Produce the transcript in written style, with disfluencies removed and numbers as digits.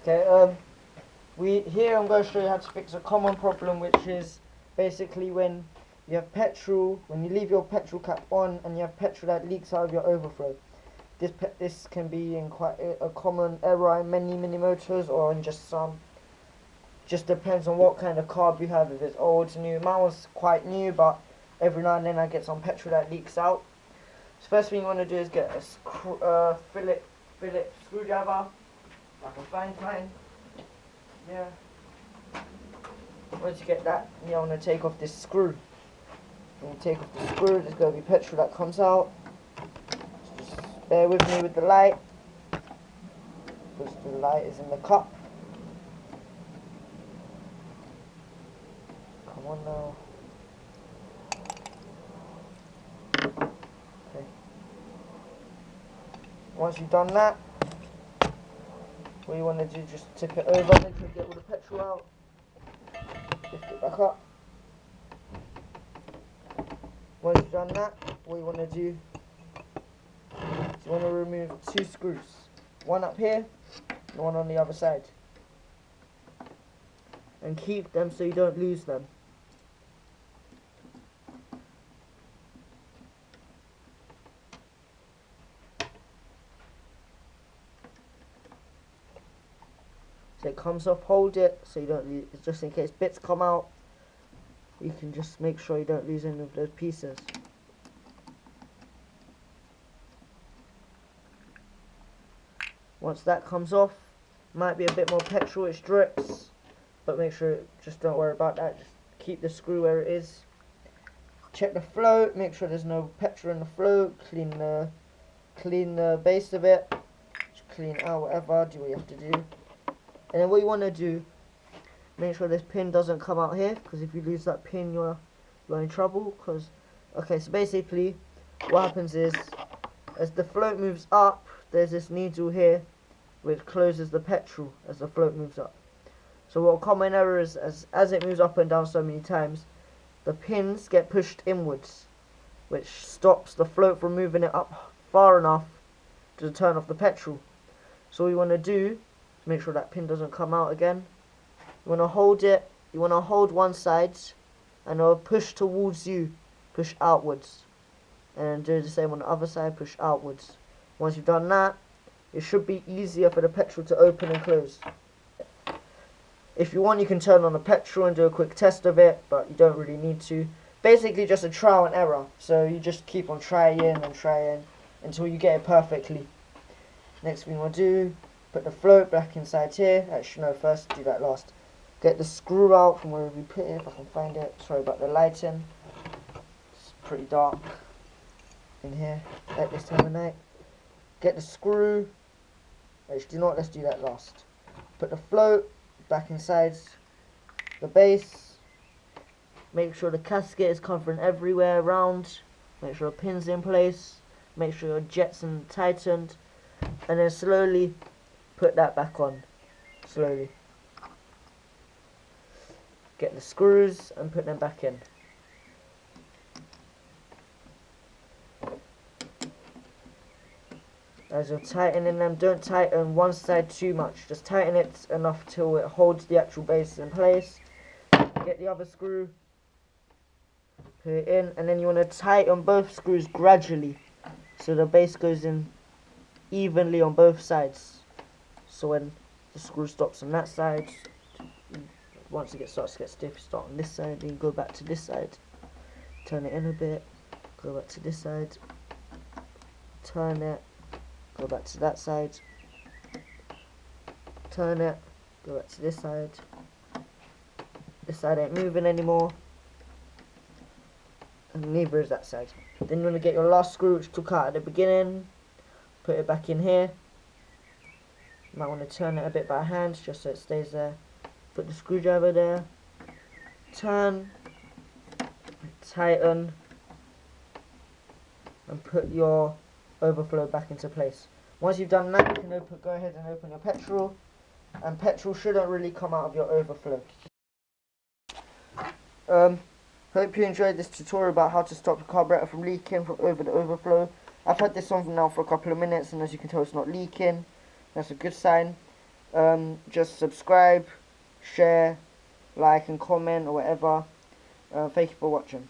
Okay, I'm going to show you how to fix a common problem, which is basically when you have petrol, when you leave your petrol cap on and you have petrol that leaks out of your overflow. This can be in quite a common error in many motors, or in just some. Just depends on what kind of carb you have, if it's old, new. Mine was quite new, but every now and then I get some petrol that leaks out. So first thing you want to do is get a Phillips screwdriver, like a fine kind. Yeah. Once you get that, you want to take off this screw. When you take off the screw, there's going to be petrol that comes out. So just bear with me with the light, because the light is in the cup. Come on now. Okay. Once you've done that, what you want to do, just tip it over, make sure you get all the petrol out. Lift it back up. Once you've done that, what you want to do is you want to remove two screws. One up here and one on the other side. And keep them so you don't lose them. So it comes off, hold it so you don't lose, just in case bits come out. You can just make sure you don't lose any of those pieces. Once that comes off, might be a bit more petrol, it drips, but make sure, just don't worry about that, just keep the screw where it is. Check the flow, make sure there's no petrol in the flow, clean the base of it, just clean it out, whatever, do what you have to do. And then what you want to do, make sure this pin doesn't come out here, because if you lose that pin you're in trouble. Okay, so basically what happens is, as the float moves up, there's this needle here which closes the petrol as the float moves up. So what a common error is, as it moves up and down so many times, the pins get pushed inwards, which stops the float from moving it up far enough to turn off the petrol. So what you want to do, make sure that pin doesn't come out again. You want to hold it, you want to hold one side and it'll push towards you, push outwards. And then do the same on the other side, push outwards. Once you've done that, it should be easier for the petrol to open and close. If you want, you can turn on the petrol and do a quick test of it, but you don't really need to. Basically just a trial and error. So you just keep on trying and trying until you get it perfectly. Next thing you want to do, put the float back inside here. Actually no, first do that last. Get the screw out from wherever you put it, if I can find it. Sorry about the lighting. It's pretty dark in here at this time of night. Get the screw. Actually not, let's do that last. Put the float back inside the base. Make sure the gasket is covering everywhere around. Make sure the pin's in place. Make sure your jets are tightened. And then slowly put that back on. Slowly. Get the screws and put them back in. As you're tightening them, don't tighten one side too much. Just tighten it enough till it holds the actual base in place. Get the other screw, put it in, and then you want to tighten both screws gradually so the base goes in evenly on both sides. So when the screw stops on that side, once it starts to get stiff, start on this side, then you go back to this side, turn it in a bit, go back to this side, turn it, go back to that side, turn it, go back to this side. This side ain't moving anymore, and neither is that side. Then you want to get your last screw which took out at the beginning, put it back in here. You might want to turn it a bit by hand just so it stays there. Put the screwdriver there, turn, tighten, and put your overflow back into place. Once you've done that, you can go ahead and open your petrol, and petrol shouldn't really come out of your overflow. Hope you enjoyed this tutorial about how to stop the carburetor from leaking over the overflow. I've had this on now for a couple of minutes, and as you can tell, it's not leaking. That's a good sign. just subscribe, share, like and comment or whatever. Thank you for watching.